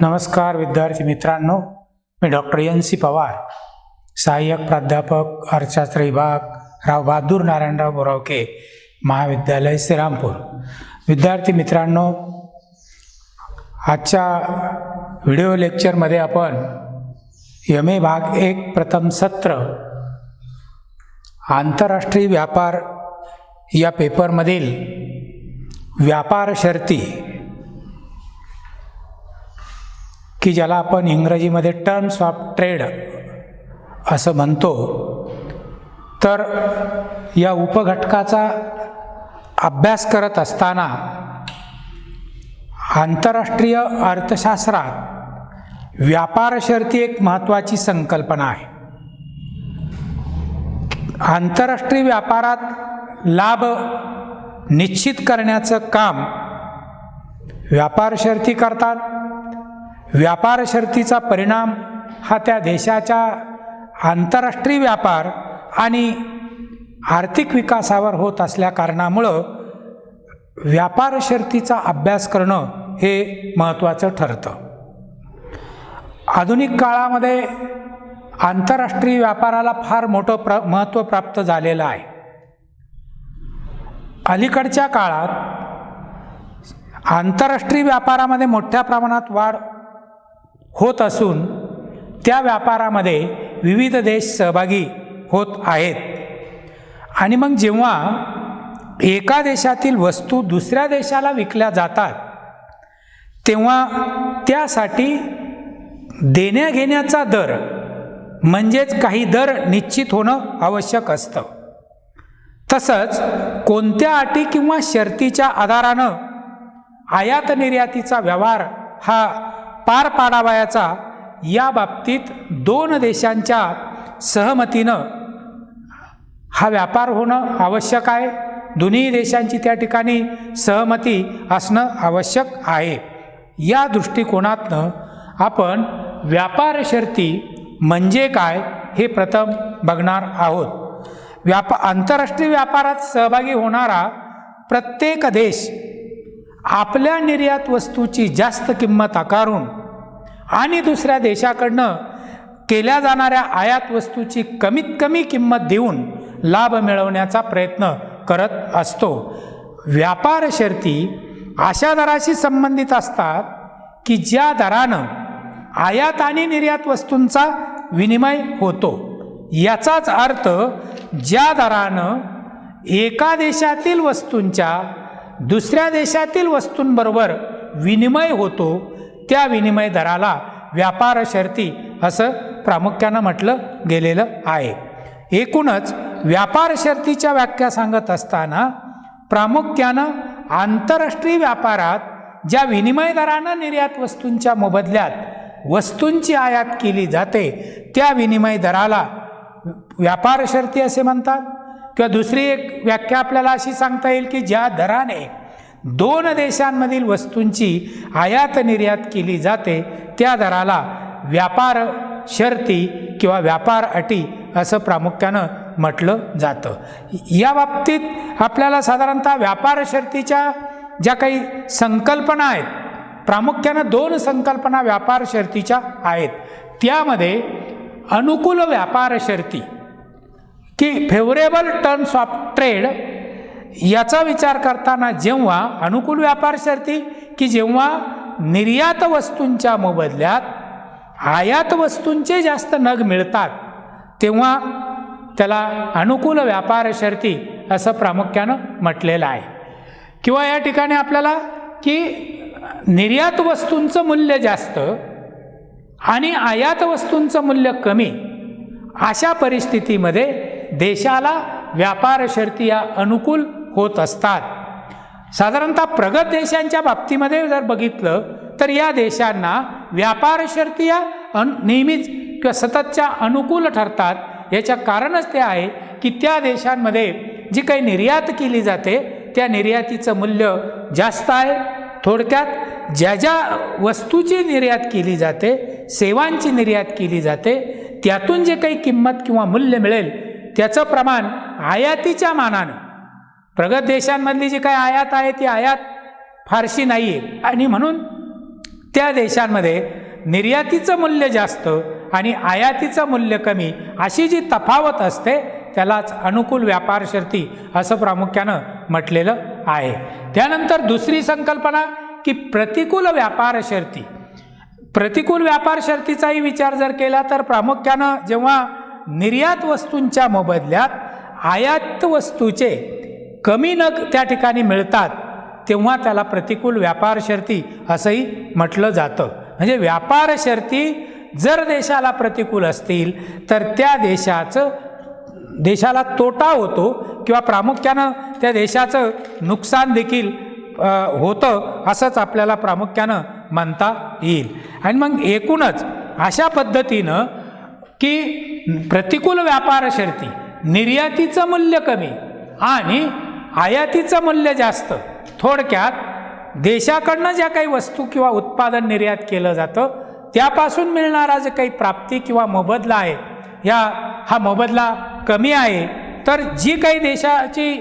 नमस्कार विद्यार्थी मित्रांनो, मी डॉक्टर NC पवार, सहाय्यक प्राध्यापक अर्थशास्त्र विभाग, राव बहादूर नारायणराव बोरावके महाविद्यालय श्रीरामपूर. विद्यार्थी मित्रांनो, आजच्या व्हिडिओ लेक्चरमध्ये आपण MA भाग 1 प्रथम सत्र आंतरराष्ट्रीय व्यापार या पेपरमधील व्यापार शर्ती, की ज्याला आपण इंग्रजीमध्ये टर्म्स ऑफ ट्रेड असं म्हणतो, तर या उपघटकाचा अभ्यास करत असताना आंतरराष्ट्रीय अर्थशास्त्रात व्यापार शर्ती एक महत्त्वाची संकल्पना आहे. आंतरराष्ट्रीय व्यापारात लाभ निश्चित करण्याचं काम व्यापार शर्ती करतात. व्यापार शर्तीचा परिणाम हा त्या देशाच्या आंतरराष्ट्रीय व्यापार आणि आर्थिक विकासावर होत असल्या कारणामुळं व्यापार शर्तीचा अभ्यास करणं हे महत्त्वाचं ठरतं. आधुनिक काळामध्ये आंतरराष्ट्रीय व्यापाराला फार मोठं महत्त्व प्राप्त झालेलं आहे. अलीकडच्या काळात आंतरराष्ट्रीय व्यापारामध्ये मोठ्या प्रमाणात वाढ होत असून त्या व्यापारामध्ये विविध देश सहभागी होत आहेत. आणि मग जेव्हा एका देशातील वस्तू दुसऱ्या देशाला विकल्या जातात, तेव्हा त्यासाठी देण्याघेण्याचा दर म्हणजेच काही दर निश्चित होणं आवश्यक असतं. तसंच कोणत्या अटी किंवा शर्तीच्या आधारानं आयात निर्यातीचा व्यवहार हा पार पाडावयाचा, या बाबतीत दोन देशांच्या सहमतीनं हा व्यापार होणं आवश्यक आहे. दोन्ही देशांची त्या ठिकाणी सहमती असणं आवश्यक आहे. या दृष्टिकोनातनं आपण व्यापार शर्ती म्हणजे काय हे प्रथम बघणार आहोत. आंतरराष्ट्रीय व्यापारात सहभागी होणारा प्रत्येक देश आपल्या निर्यात वस्तूची जास्त किंमत आकारून आणि दुसऱ्या देशाकडनं केल्या जाणाऱ्या आयात वस्तूची कमीत कमी किंमत देऊन लाभ मिळवण्याचा प्रयत्न करत असतो. व्यापार शर्ती अशा दराशी संबंधित असतात की ज्या दरानं आयात आणि निर्यात वस्तूंचा विनिमय होतो. याचाच अर्थ ज्या दरानं एका देशातील वस्तूंच्या दुसऱ्या देशातील वस्तूंबरोबर विनिमय होतो, त्या विनिमय दराला व्यापार शर्ती असं प्रामुख्यानं म्हटलं गेलेलं आहे. एकूणच व्यापार शर्तीच्या व्याख्या सांगत असताना प्रामुख्यानं आंतरराष्ट्रीय व्यापारात ज्या विनिमय दरानं निर्यात वस्तूंच्या मोबदल्यात वस्तूंची आयात केली जाते, त्या विनिमय दराला व्यापार शर्ती असे म्हणतात. किंवा दुसरी एक व्याख्या आपल्याला अशी सांगता येईल की ज्या दराने दोन देशांमधील वस्तूंची आयात निर्यात केली जाते, त्या दराला व्यापार शर्ती किंवा व्यापार अटी असं प्रामुख्यानं म्हटलं जातं. या बाबतीत आपल्याला साधारणतः व्यापार शर्तीच्या ज्या काही संकल्पना आहेत, प्रामुख्यानं दोन संकल्पना व्यापार शर्तीच्या आहेत. त्यामध्ये अनुकूल व्यापार शर्ती की फेवरेबल टर्म्स ऑफ ट्रेड, याचा विचार करताना जेव्हा अनुकूल व्यापार शर्ती की जेव्हा निर्यात वस्तूंच्या मोबदल्यात आयात वस्तूंचे जास्त नग मिळतात, तेव्हा त्याला अनुकूल व्यापार शर्ती असं प्रामुख्यानं म्हटलेलं आहे. किंवा या ठिकाणी आपल्याला की निर्यात वस्तूंचं मूल्य जास्त आणि आयात वस्तूंचं मूल्य कमी, अशा परिस्थितीमध्ये देशाला व्यापार शर्ती या अनुकूल होत असतात. साधारणतः प्रगत देशांच्या बाबतीमध्ये जर बघितलं तर या देशांना व्यापार शर्ती या नेहमीच किंवा सततच्या अनुकूल ठरतात. याचं कारणच ते आहे की त्या देशांमध्ये जी काही निर्यात केली जाते, त्या निर्यातीचं मूल्य जास्त आहे. थोडक्यात ज्या ज्या वस्तूची निर्यात केली जाते, सेवांची निर्यात केली जाते, त्यातून जे काही किंमत किंवा मूल्य मिळेल त्याचं प्रमाण आयातीच्या मानानं, प्रगत देशांमधली जी काही आयात आहे ती आयात फारशी नाही आहे आणि म्हणून त्या देशांमध्ये निर्यातीचं मूल्य जास्त आणि आयातीचं मूल्य कमी अशी जी तफावत असते त्यालाच अनुकूल व्यापार शर्ती असं प्रामुख्यानं म्हटलेलं आहे. त्यानंतर दुसरी संकल्पना की प्रतिकूल व्यापार शर्ती. प्रतिकूल व्यापार शर्तीचाही विचार जर केला तर प्रामुख्यानं जेव्हा निर्यात वस्तूंच्या मोबदल्यात आयात वस्तूचे कमी नग त्या ठिकाणी मिळतात तेव्हा त्याला प्रतिकूल व्यापार शर्ती असंही म्हटलं जातं. म्हणजे व्यापार शर्ती जर देशाला प्रतिकूल असतील तर त्या देशाला तोटा होतो किंवा प्रामुख्यानं त्या देशाचं नुकसान देखील होतं असंच आपल्याला प्रामुख्यानं म्हणता येईल. आणि मग एकूणच अशा पद्धतीनं की प्रतिकूल व्यापार शर्ती, निर्यातीचं मूल्य कमी आणि आयातीचं मूल्य जास्त, थोडक्यात देशाकडनं ज्या काही वस्तू किंवा उत्पादन निर्यात केलं जातं त्यापासून मिळणारा जे काही प्राप्ती किंवा मोबदला आहे हा मोबदला कमी आहे, तर जी काही देशाची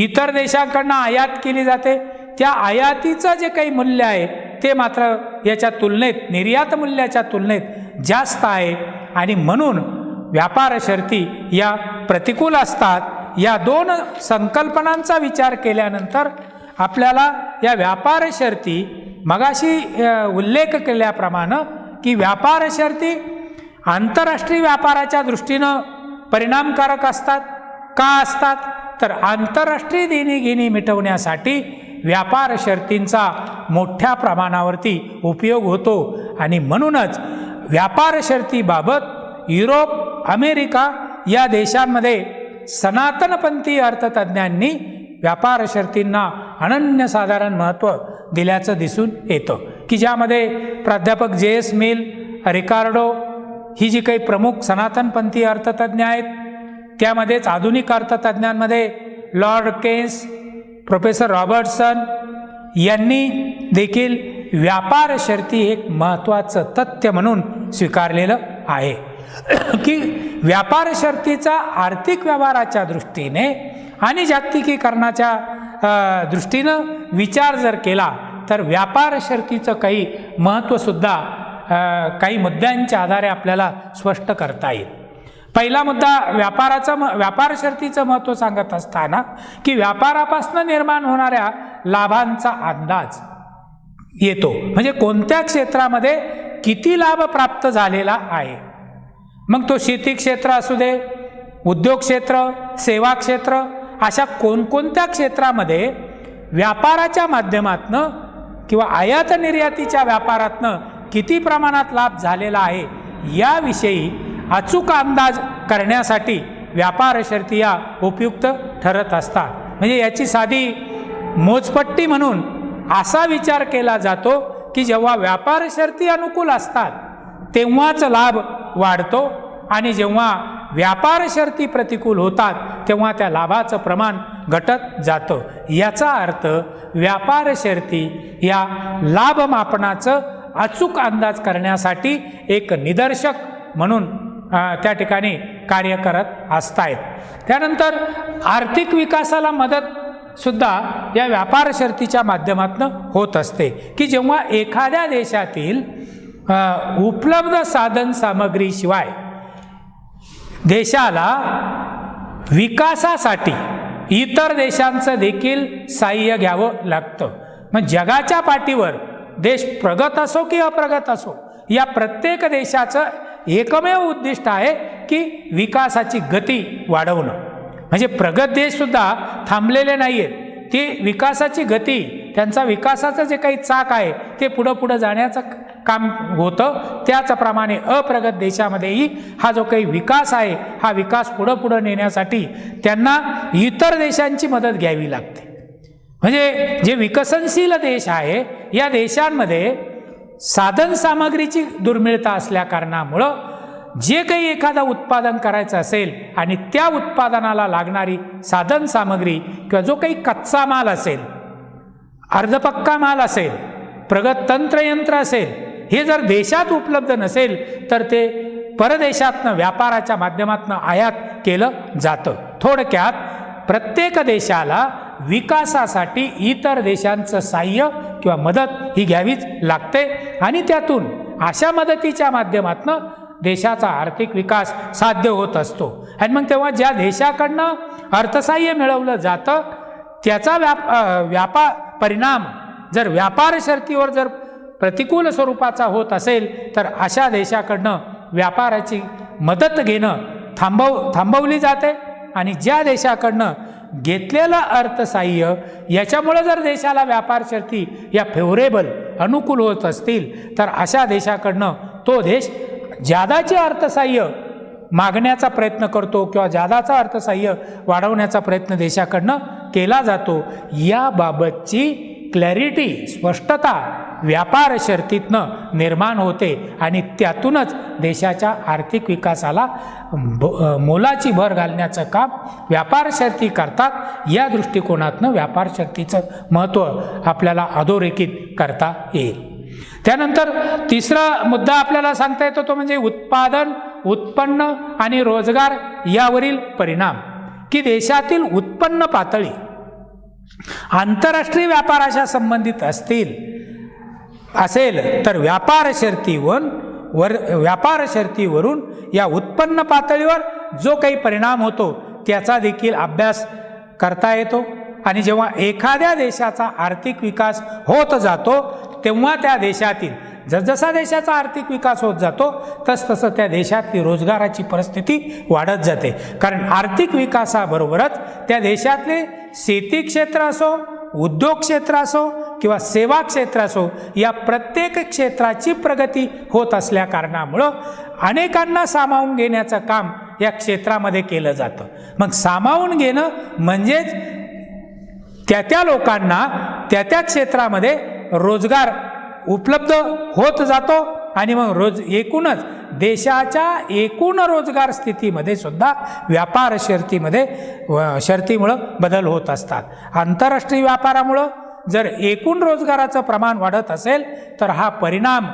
इतर देशांकडनं आयात केली जाते त्या आयातीचं जे काही मूल्य आहे ते मात्र याच्या तुलनेत निर्यात मूल्याच्या तुलनेत जास्त आहे आणि म्हणून व्यापार शर्ती या प्रतिकूल असतात. या दोन संकल्पनांचा विचार केल्यानंतर आपल्याला या व्यापार शर्ती मगाशी उल्लेख केल्याप्रमाणे की व्यापार शर्ती आंतरराष्ट्रीय व्यापाराच्या दृष्टीनं परिणामकारक असतात. का असतात तर आंतरराष्ट्रीय देणीघेणी मिटवण्यासाठी व्यापार शर्तींचा मोठ्या प्रमाणावरती उपयोग होतो आणि म्हणूनच व्यापार शर्तीबाबत युरोप, अमेरिका या देशांमध्ये सनातनपंथी अर्थतज्ञांनी व्यापार शर्तींना अनन्यसाधारण महत्त्व दिल्याचं दिसून येतं की ज्यामध्ये प्राध्यापक J.S. मिल, रिकार्डो ही जी काही प्रमुख सनातनपंथी अर्थतज्ञ आहेत त्यामध्येच आधुनिक अर्थतज्ञांमध्ये लॉर्ड केन्स, प्रोफेसर रॉबर्टसन यांनी देखील व्यापार शर्ती एक महत्त्वाचं तथ्य म्हणून स्वीकारलेलं आहे की व्यापार शर्तीचा आर्थिक व्यवहाराच्या दृष्टीने आणि जागतिकीकरणाच्या दृष्टीनं विचार जर केला तर व्यापार शर्तीचं काही महत्त्वसुद्धा काही मुद्द्यांच्या आधारे आपल्याला स्पष्ट करता येईल. पहिला मुद्दा व्यापार शर्तीचं महत्त्व सांगत असताना की व्यापारापासून निर्माण होणाऱ्या लाभांचा अंदाज येतो. म्हणजे कोणत्या क्षेत्रामध्ये किती लाभ प्राप्त झालेला आहे. मग तो शेती क्षेत्र असू दे, उद्योग क्षेत्र, सेवा क्षेत्र, अशा कोणकोणत्या क्षेत्रामध्ये व्यापाराच्या माध्यमातनं किंवा आयात निर्यातीच्या व्यापारातनं किती प्रमाणात लाभ झालेला आहे याविषयी अचूक अंदाज करण्यासाठी व्यापार शर्ती या उपयुक्त ठरत असतात. म्हणजे याची साधी मोजपट्टी म्हणून असा विचार केला जातो की जेव्हा व्यापार शर्ती अनुकूल असतात तेव्हाच लाभ वाढतो आणि जेव्हा व्यापार शर्ती प्रतिकूल होतात तेव्हा त्या लाभाचं प्रमाण घटत जातं. याचा अर्थ व्यापार शर्ती या लाभ मापनाचं अचूक अंदाज करण्यासाठी एक निदर्शक म्हणून त्या ठिकाणी कार्य करत असतायत. त्यानंतर आर्थिक विकासाला मदत सुद्धा या व्यापार शर्तीच्या माध्यमातून होत असते की जेव्हा एखाद्या देशातील उपलब्ध साधन सामग्रीशिवाय देशाला विकासासाठी इतर देशांचं देखील साह्य घ्यावं लागतं. मग जगाच्या पाठीवर देश प्रगत असो की अप्रगत असो या प्रत्येक देशाचं एकमेव उद्दिष्ट आहे की विकासाची गती वाढवणं. म्हणजे प्रगत देशसुद्धा थांबलेले नाही आहेत. ते विकासाची गती, त्यांचा विकासाचं जे काही चाक आहे ते पुढं जाण्याचं काम होतं. त्याचप्रमाणे अप्रगत देशामध्येही हा जो काही विकास आहे हा विकास पुढं नेण्यासाठी त्यांना इतर देशांची मदत घ्यावी लागते. म्हणजे जे विकसनशील देश आहे या देशांमध्ये साधन सामग्रीची दुर्मिळता असल्या कारणामुळं जे काही एखादं उत्पादन करायचं असेल आणि त्या उत्पादनाला लागणारी साधन सामग्री किंवा जो काही कच्चा माल असेल, अर्धपक्का माल असेल, प्रगत तंत्रयंत्र असेल, हे जर देशात उपलब्ध नसेल तर ते परदेशातनं व्यापाराच्या माध्यमातून आयात केलं जातं. थोडक्यात प्रत्येक देशाला विकासासाठी इतर देशांचं साह्य किंवा मदत ही घ्यावीच लागते आणि त्यातून अशा मदतीच्या माध्यमातून देशाचा आर्थिक विकास साध्य होत असतो. आणि मग तेव्हा ज्या देशाकडनं अर्थसहाय्य मिळवलं जातं त्याचा परिणाम जर व्यापार शर्तीवर जर प्रतिकूल स्वरूपाचा होत असेल तर अशा देशाकडनं व्यापाराची मदत घेणं थांबवली जाते. आणि ज्या देशाकडनं घेतलेलं अर्थसहाय्य याच्यामुळं जर देशाला व्यापार शर्ती या फेवरेबल अनुकूल होत असतील तर अशा देशाकडनं तो देश जादाचे अर्थसहाय्य मागण्याचा प्रयत्न करतो किंवा जादाचा अर्थसहाय्य वाढवण्याचा प्रयत्न देशाकडनं केला जातो. याबाबतची क्लॅरिटी स्पष्टता व्यापार शर्तीतनं निर्माण होते आणि त्यातूनच देशाच्या आर्थिक विकासाला मोलाची भर घालण्याचं काम व्यापार शर्ती करतात. या दृष्टिकोनातनं व्यापार शर्तीचं महत्त्व आपल्याला अधोरेखित करता येईल. त्यानंतर तिसरा मुद्दा आपल्याला सांगता येतो तो म्हणजे उत्पादन, उत्पन्न आणि रोजगार यावरील परिणाम. की देशातील उत्पन्न पातळी आंतरराष्ट्रीय व्यापाराच्या संबंधित असेल तर व्यापार शर्तीवरून या उत्पन्न पातळीवर जो काही परिणाम होतो त्याचा देखील अभ्यास करता येतो. आणि जेव्हा एखाद्या देशाचा आर्थिक विकास होत जातो तेव्हा त्या देशातील जसजसा देशाचा आर्थिक विकास होत जातो तसतसं त्या देशातली रोजगाराची परिस्थिती वाढत जाते. कारण आर्थिक विकासाबरोबरच त्या देशातले शेती क्षेत्र असो, उद्योग क्षेत्र असो किंवा सेवा क्षेत्र असो या प्रत्येक क्षेत्राची प्रगती होत असल्या कारणामुळं अनेकांना सामावून घेण्याचं काम या क्षेत्रामध्ये केलं जातं. मग सामावून घेणं म्हणजेच त्या लोकांना त्या क्षेत्रामध्ये रोजगार उपलब्ध होत जातो आणि मग एकूणच देशाच्या एकूण रोजगार स्थितीमध्ये सुद्धा व्यापार शर्तीमुळं बदल होत असतात. आंतरराष्ट्रीय व्यापारामुळं जर एकूण रोजगाराचं प्रमाण वाढत असेल तर हा परिणाम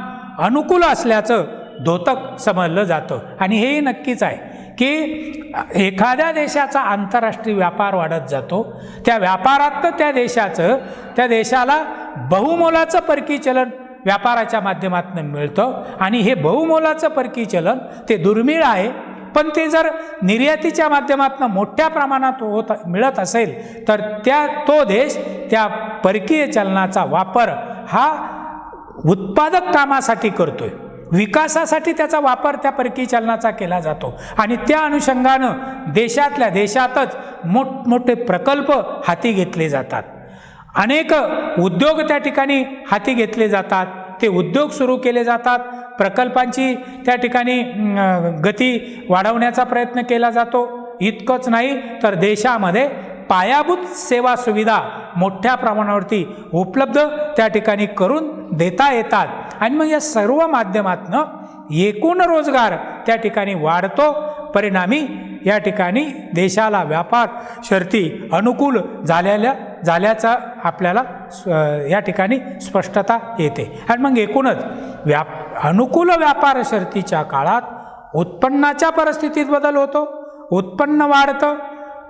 अनुकूल असल्याचं द्योतक समजलं जातं. आणि हेही नक्कीच आहे की एखाद्या देशाचा आंतरराष्ट्रीय व्यापार वाढत जातो त्या व्यापारात त्या देशाला बहुमोलाचं परकीय चलन व्यापाराच्या माध्यमातून मिळतं. आणि हे बहुमोलाचं परकीय चलन ते दुर्मिळ आहे, पण ते जर निर्यातीच्या माध्यमातून मोठ्या प्रमाणात मिळत असेल तर तो देश त्या परकीय चलनाचा वापर हा उत्पादक कामासाठी करतोय. विकासासाठी त्याचा वापर त्या परकीय चलनाचा केला जातो आणि त्या अनुषंगानं देशातल्या देशातच मोठमोठे प्रकल्प हाती घेतले जातात. अनेक उद्योग त्या ठिकाणी हाती घेतले जातात. ते उद्योग सुरू केले जातात. प्रकल्पांची त्या ठिकाणी गती वाढवण्याचा प्रयत्न केला जातो. इतकंच नाही तर देशामध्ये पायाभूत सेवा सुविधा मोठ्या प्रमाणावरती उपलब्ध त्या ठिकाणी करून देता येतात. आणि मग या सर्व माध्यमातून एकूण रोजगार त्या ठिकाणी वाढतो. परिणामी या ठिकाणी देशाला व्यापार शर्ती अनुकूल झाल्याचा आपल्याला या ठिकाणी स्पष्टता येते. आणि मग एकूणच अनुकूल व्यापार शर्तीच्या काळात उत्पन्नाच्या परिस्थितीत बदल होतो. उत्पन्न वाढतं.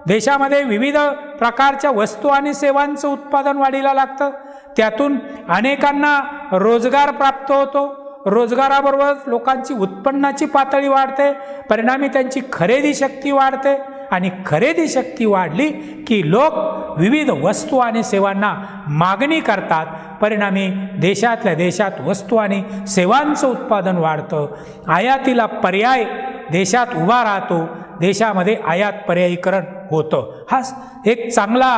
देशामध्ये विविध प्रकारच्या वस्तू आणि सेवांचं उत्पादन वाढीला लागतं. त्यातून अनेकांना रोजगार प्राप्त होतो. रोजगाराबरोबर लोकांची उत्पन्नाची पातळी वाढते. परिणामी त्यांची खरेदी शक्ती वाढते आणि खरेदी शक्ती वाढली की लोक विविध वस्तू आणि सेवांना मागणी करतात. परिणामी देशातल्या देशात वस्तू आणि सेवांचं उत्पादन वाढतं. आयातीला पर्याय देशात उभा राहतो. देशामध्ये आयात पर्यायीकरण होतं. हा एक चांगला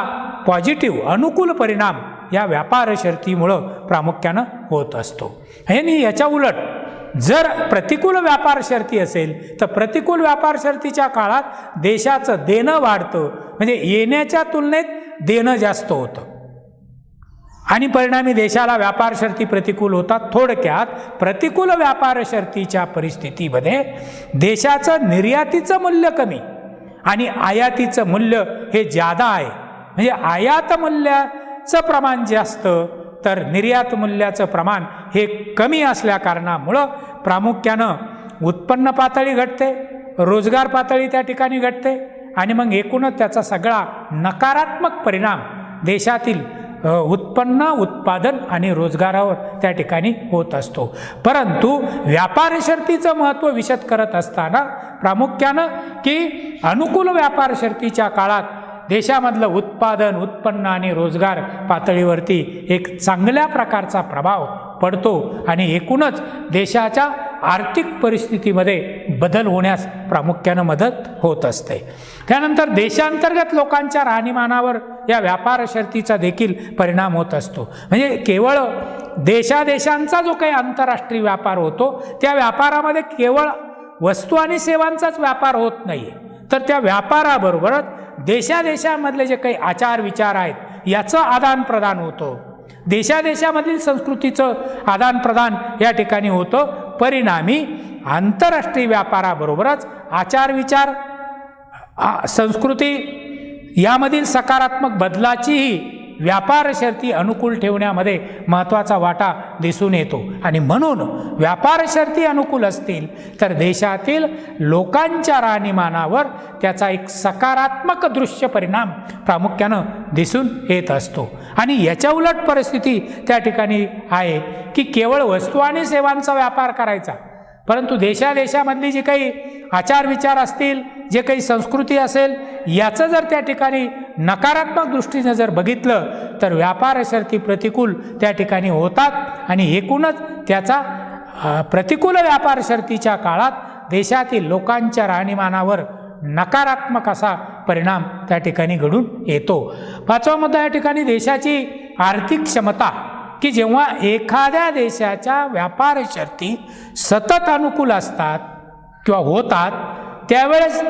पॉझिटिव्ह अनुकूल परिणाम या व्यापार शर्तीमुळं प्रामुख्यानं होत असतो. आणि याच्या उलट जर प्रतिकूल व्यापार शर्ती असेल तर प्रतिकूल व्यापार शर्तीच्या काळात देशाचं देणं वाढतं. म्हणजे येण्याच्या तुलनेत देणं जास्त होतं आणि परिणामी देशाला व्यापार शर्ती प्रतिकूल होतात. थोडक्यात प्रतिकूल व्यापार शर्तीच्या परिस्थितीमध्ये देशाचं निर्यातीचं मूल्य कमी आणि आयातीचं मूल्य हे जादा आहे. म्हणजे आयात मूल्याचं प्रमाण जास्त तर निर्यात मूल्याचं प्रमाण हे कमी असल्या कारणामुळं प्रामुख्यानं उत्पन्न पातळी घटते, रोजगार पातळी त्या ठिकाणी घटते आणि मग एकूणच त्याचा सगळा नकारात्मक परिणाम देशातील उत्पन्न, उत्पादन आणि रोजगारावर त्या ठिकाणी होत असतो. परंतु व्यापार शर्तीचं महत्त्व विशद करत असताना प्रामुख्यानं की अनुकूल व्यापार शर्तीच्या काळात देशामधलं उत्पादन, उत्पन्न आणि रोजगार पातळीवरती एक चांगल्या प्रकारचा प्रभाव पडतो आणि एकूणच देशाच्या आर्थिक परिस्थितीमध्ये बदल होण्यास प्रामुख्यानं मदत होत असते. त्यानंतर देशांतर्गत लोकांच्या राहणीमानावर या व्यापार शर्तीचा देखील परिणाम होत असतो. म्हणजे केवळ देशादेशांचा जो काही आंतरराष्ट्रीय व्यापार होतो त्या व्यापारामध्ये केवळ वस्तू आणि सेवांचाच व्यापार होत नाही, तर त्या व्यापाराबरोबरच देशादेशांमधले जे काही आचार विचार आहेत याचं आदानप्रदान होतं. देशादेशामधील संस्कृतीचं आदानप्रदान या ठिकाणी होतं. परिणामी आंतरराष्ट्रीय व्यापाराबरोबरच आचार विचार, संस्कृती यामधील सकारात्मक बदलाचीही व्यापार शर्ती अनुकूल ठेवण्यामध्ये महत्त्वाचा वाटा दिसून येतो. आणि म्हणून व्यापार शर्ती अनुकूल असतील तर देशातील लोकांच्या राहणीमानावर त्याचा एक सकारात्मक दृश्य परिणाम प्रामुख्यानं दिसून येत असतो. आणि याच्या उलट परिस्थिती त्या ठिकाणी आहे की केवळ वस्तू आणि सेवांचा व्यापार करायचा, परंतु देशादेशामधली जी काही आचार विचार असतील, जे काही संस्कृती असेल, याचं जर त्या ठिकाणी नकारात्मक दृष्टीने जर बघितलं तर व्यापार शर्ती प्रतिकूल त्या ठिकाणी होतात. आणि एकूणच त्याचा प्रतिकूल व्यापार शर्तीच्या काळात देशातील लोकांच्या राहणीमानावर नकारात्मक असा परिणाम त्या ठिकाणी घडून येतो. पाचवा मुद्दा या ठिकाणी देशाची आर्थिक क्षमता, की जेव्हा एखाद्या देशाच्या व्यापार शर्ती सतत अनुकूल असतात किंवा होतात त्यावेळेस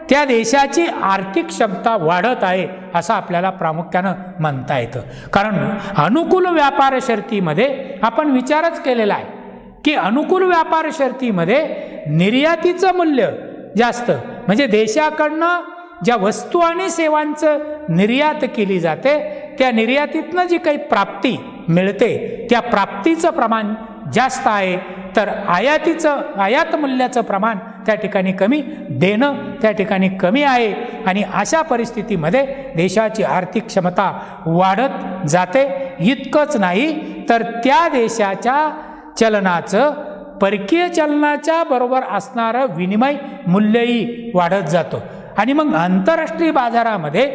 त्या देशाची आर्थिक क्षमता वाढत आहे असं आपल्याला प्रामुख्यानं म्हणता येतं. कारण अनुकूल व्यापार शर्तीमध्ये आपण विचारच केलेला आहे की अनुकूल व्यापार शर्तीमध्ये निर्यातीचं मूल्य जास्त, म्हणजे देशाकडनं ज्या वस्तू आणि सेवांचं निर्यात केली जाते त्या निर्यातीतनं जी काही प्राप्ती मिळते त्या प्राप्तीचं प्रमाण जास्त आहे, तर आयात मूल्याचं प्रमाण त्या ठिकाणी कमी, देणं त्या ठिकाणी कमी आहे. आणि अशा परिस्थितीमध्ये देशाची आर्थिक क्षमता वाढत जाते. इतकंच नाही तर त्या देशाच्या चलनाचं परकीय चलनाच्या बरोबर असणारं विनिमय मूल्यही वाढत जातं. आणि मग आंतरराष्ट्रीय बाजारामध्ये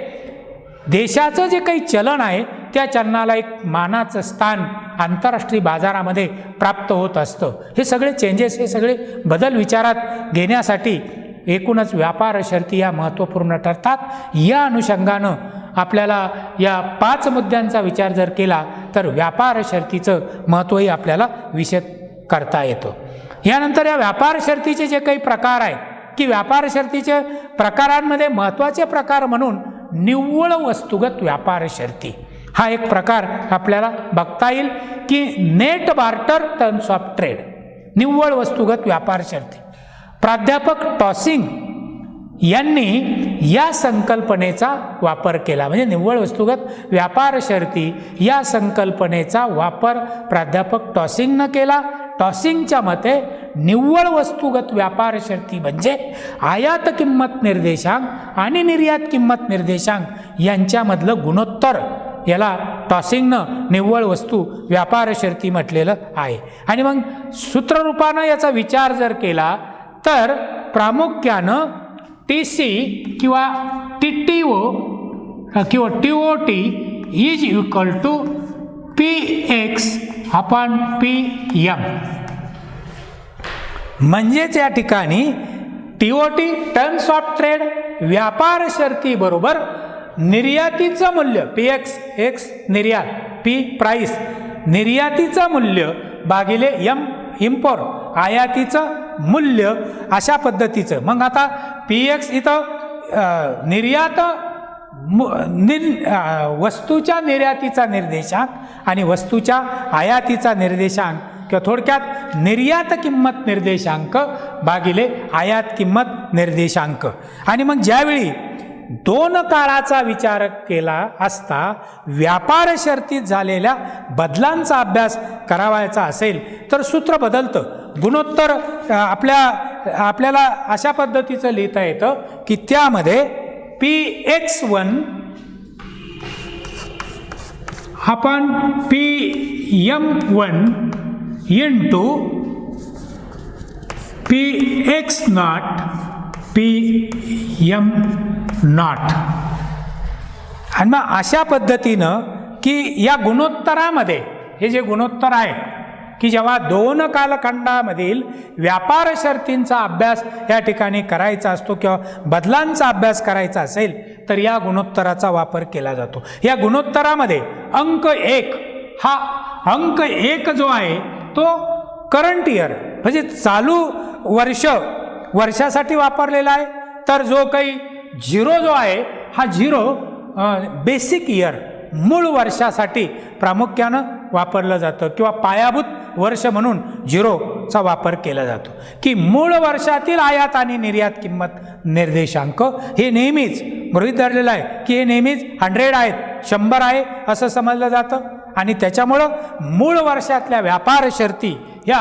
देशाचं जे काही चलन आहे त्या चलनाला एक मानाचं स्थान आंतरराष्ट्रीय बाजारामध्ये प्राप्त होत असतं. हे सगळे चेंजेस, हे सगळे बदल विचारात घेण्यासाठी एकूणच व्यापार शर्ती या महत्त्वपूर्ण ठरतात. या अनुषंगानं आपल्याला या 5 मुद्द्यांचा विचार जर केला तर व्यापार शर्तीचं महत्त्वही आपल्याला विशद करता येतं. यानंतर या व्यापार शर्तीचे जे काही प्रकार आहेत की व्यापार शर्तीच्या प्रकारांमध्ये महत्त्वाचे प्रकार म्हणून निव्वळ वस्तुगत व्यापार शर्ती हा एक प्रकार आपल्याला बघता येईल की net barter terms of trade, निव्वळ वस्तुगत व्यापार शर्ती. प्राध्यापक टॉसिंग यांनी या संकल्पनेचा वापर केला. म्हणजे निव्वळ वस्तुगत व्यापार शर्ती या संकल्पनेचा वापर प्राध्यापक टॉसिंगनं केला. टॉसिंगच्या मते निव्वळ वस्तुगत व्यापार शर्ती म्हणजे आयात किंमत निर्देशांक आणि निर्यात किंमत निर्देशांक यांच्यामधलं गुणोत्तर, याला टॉसिंगनं निव्वळ वस्तू व्यापार शर्ती म्हटलेलं आहे. आणि मग सूत्ररूपानं याचा विचार जर केला तर प्रामुख्यानं TC किंवा TTO किंवा TOT is equal to PX upon PM. म्हणजेच या ठिकाणी TOT टर्म्स ऑफ ट्रेड व्यापार शर्ती बरोबर निर्यातीचं मूल्य PX, X निर्यात, P प्राइस निर्यातीचं मूल्य भागिले M इम्पोर्ट आयातीचं मूल्य अशा पद्धतीचं. मग आता PX इथं निर्यात वस्तूच्या निर्यातीचा निर्देशांक आणि वस्तूच्या आयातीचा निर्देशांक किंवा थोडक्यात निर्यात किंमत निर्देशांक भागिले आयात किंमत निर्देशांक. आणि मग ज्यावेळी 2 काळाचा विचार केला असता व्यापार शर्तीत झालेल्या बदलांचा अभ्यास करावायचा असेल तर सूत्र बदलतं. गुणोत्तर आपल्याला अशा पद्धतीचं लिहिता येतं की त्यामध्ये PX1 आपण PM1 इंटू PX0 PM0 आणि मग अशा पद्धतीनं की या गुणोत्तरामध्ये हे जे गुणोत्तर आहे की जेव्हा दोन कालखंडामधील व्यापार शर्तींचा अभ्यास या ठिकाणी करायचा असतो किंवा बदलांचा अभ्यास करायचा असेल तर या गुणोत्तराचा वापर केला जातो. या गुणोत्तरामध्ये अंक 1 हा अंक 1 जो आहे तो करंट इयर म्हणजे चालू वर्षासाठी वापरलेला आहे, तर जो काही 0 जो आहे हा 0 बेसिक इयर मूळ वर्षासाठी प्रामुख्यानं वापरलं जातं किंवा पायाभूत वर्ष म्हणून 0चा वापर केला जातो. की मूळ वर्षातील आयात आणि निर्यात किंमत निर्देशांक हे नेहमीच गृहीत धरलेलं आहे की हे नेहमीच 100 आहेत, 100 आहे असं समजलं जातं आणि त्याच्यामुळं मूळ वर्षातल्या व्यापार शर्ती ह्या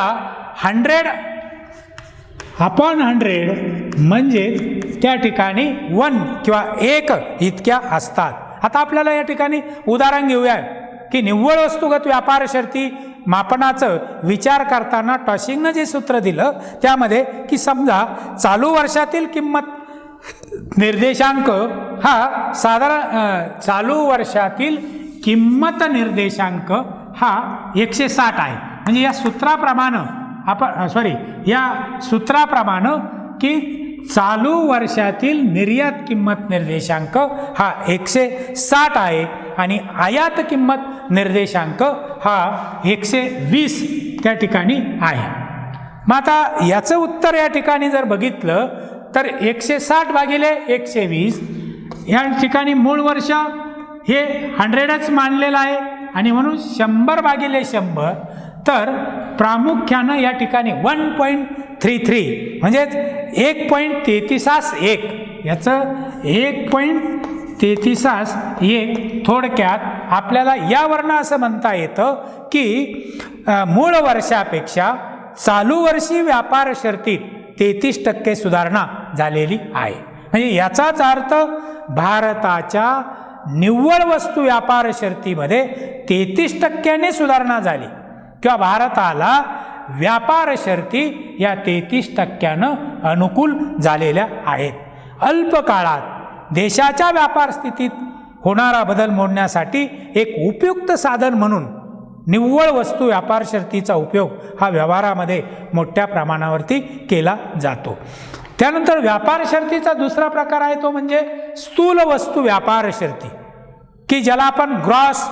100/100 म्हणजे त्या ठिकाणी 1 किंवा 1 इतक्या असतात. आता आपल्याला या ठिकाणी उदाहरण घेऊया की निव्वळ वस्तुगत व्यापार शर्ती मापनाचं विचार करताना टॉशिंगनं जे सूत्र दिलं त्यामध्ये की समजा चालू वर्षातील किंमत निर्देशांक हा साधारण चालू वर्षातील किंमत निर्देशांक हा 160 आहे. म्हणजे या सूत्राप्रमाणे की चालू वर्षातील निर्यात किंमत निर्देशांक हा 160 आहे आणि आयात किंमत निर्देशांक हा 120 त्या ठिकाणी आहे. मग आता याचं उत्तर या ठिकाणी जर बघितलं तर 160/120 या ठिकाणी मूळ वर्ष हे 100च मानलेलं आहे आणि म्हणून 100/100 तर प्रामुख्यानं या ठिकाणी 1.33 म्हणजेच 1.33 याचं 1.33 थोडक्यात आपल्याला यावरनं असं म्हणता येतं की मूळ वर्षापेक्षा चालू वर्षी व्यापार शर्तीत 33% सुधारणा झालेली आहे. म्हणजे याचाच अर्थ भारताच्या निव्वळ वस्तू व्यापार शर्तीमध्ये 33% सुधारणा झाली किंवा भारताला व्यापार शर्ती या 33% अनुकूल झालेल्या आहेत. अल्प काळात देशाच्या व्यापार स्थितीत होणारा बदल मोडण्यासाठी एक उपयुक्त साधन म्हणून निव्वळ वस्तू व्यापार शर्तीचा उपयोग हा व्यवहारामध्ये मोठ्या प्रमाणावरती केला जातो. त्यानंतर व्यापार शर्तीचा दुसरा प्रकार आहे तो म्हणजे स्थूल वस्तू व्यापार शर्ती की ज्याला आपण gross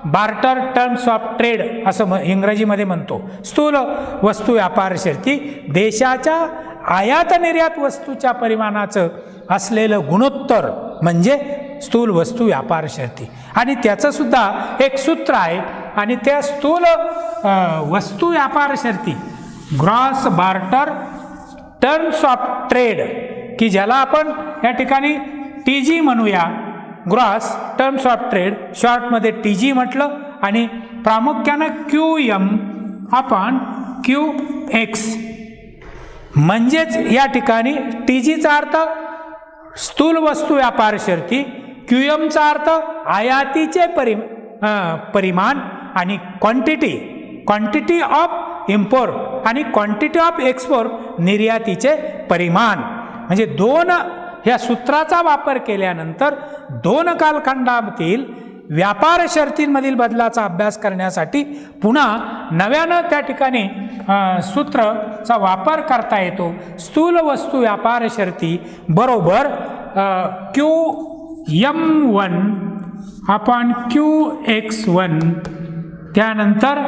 barter terms of trade असं इंग्रजीमध्ये म्हणतो. स्थूल वस्तू व्यापार शर्ती देशाच्या आयात निर्यात वस्तूच्या परिमाणाचं असलेलं गुणोत्तर म्हणजे स्थूल वस्तू व्यापार शर्ती आणि त्याचं सुद्धा एक सूत्र आहे आणि त्या स्थूल वस्तू व्यापार शर्ती gross barter terms of trade की ज्याला आपण या ठिकाणी TG म्हणूया, ग्रॉस टर्म्स ऑफ ट्रेड शॉर्टमध्ये TG म्हटलं आणि प्रामुख्यानं QM/QX म्हणजेच या ठिकाणी TGचा अर्थ स्थूल वस्तू व्यापार शर्ती, QMचा अर्थ आयातीचे परिमाण आणि क्वांटिटी ऑफ इम्पोर्ट आणि क्वांटिटी ऑफ एक्सपोर्ट निर्यातीचे परिमाण. म्हणजे ह्या सूत्राचा वापर केल्यानंतर 2 कालखंडातील व्यापार शर्तींमधील बदलाचा अभ्यास करण्यासाठी पुन्हा नव्यानं त्या ठिकाणी सूत्रचा वापर करता येतो. स्थूल वस्तू व्यापार शर्ती बरोबर QM1/QX1 त्यानंतर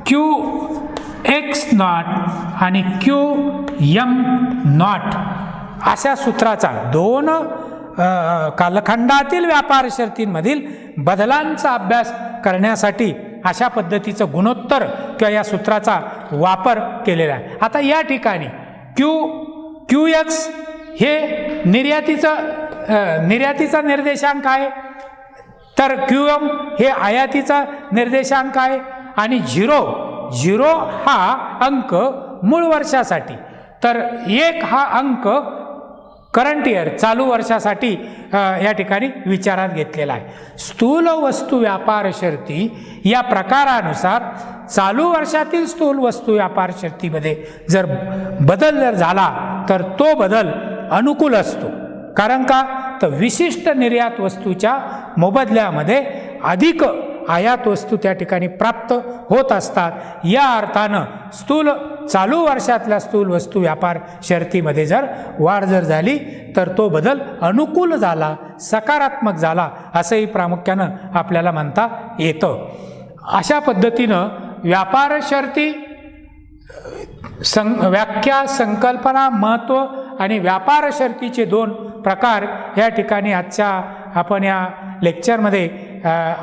QX0 आणि QM0 अशा सूत्राचा 2 कालखंडातील व्यापार शर्तींमधील बदलांचा अभ्यास करण्यासाठी अशा पद्धतीचं गुणोत्तर किंवा या सूत्राचा वापर केलेला आहे. आता या ठिकाणी QX हे निर्यातीचा निर्देशांक आहे, तर QM हे आयातीचा निर्देशांक आहे आणि 0 हा अंक मूळ वर्षासाठी, तर 1 हा अंक करंट इयर चालू वर्षासाठी या ठिकाणी विचारात घेतलेला आहे। स्थूल वस्तू व्यापार शर्ती या प्रकारानुसार चालू वर्षातील स्थूल वस्तू व्यापार शर्तीमध्ये जर बदल झाला तर तो बदल अनुकूल असतो। कारण का तर विशिष्ट निर्यात वस्तूच्या मोबदल्यामध्ये अधिक आयात वस्तू त्या ठिकाणी प्राप्त होत असतात। या अर्थानं चालू वर्षातल्या स्थूल वस्तू व्यापार शर्तीमध्ये जर वाढ झाली तर तो बदल अनुकूल झाला, सकारात्मक झाला असंही प्रामुख्यानं आपल्याला म्हणता येतं। अशा पद्धतीनं व्यापार शर्ती व्याख्या, संकल्पना, महत्त्व आणि व्यापार शर्तीचे 2 प्रकार या ठिकाणी आजच्या आपण या लेक्चरमध्ये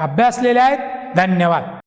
अभ्यासलेले आहेत। धन्यवाद।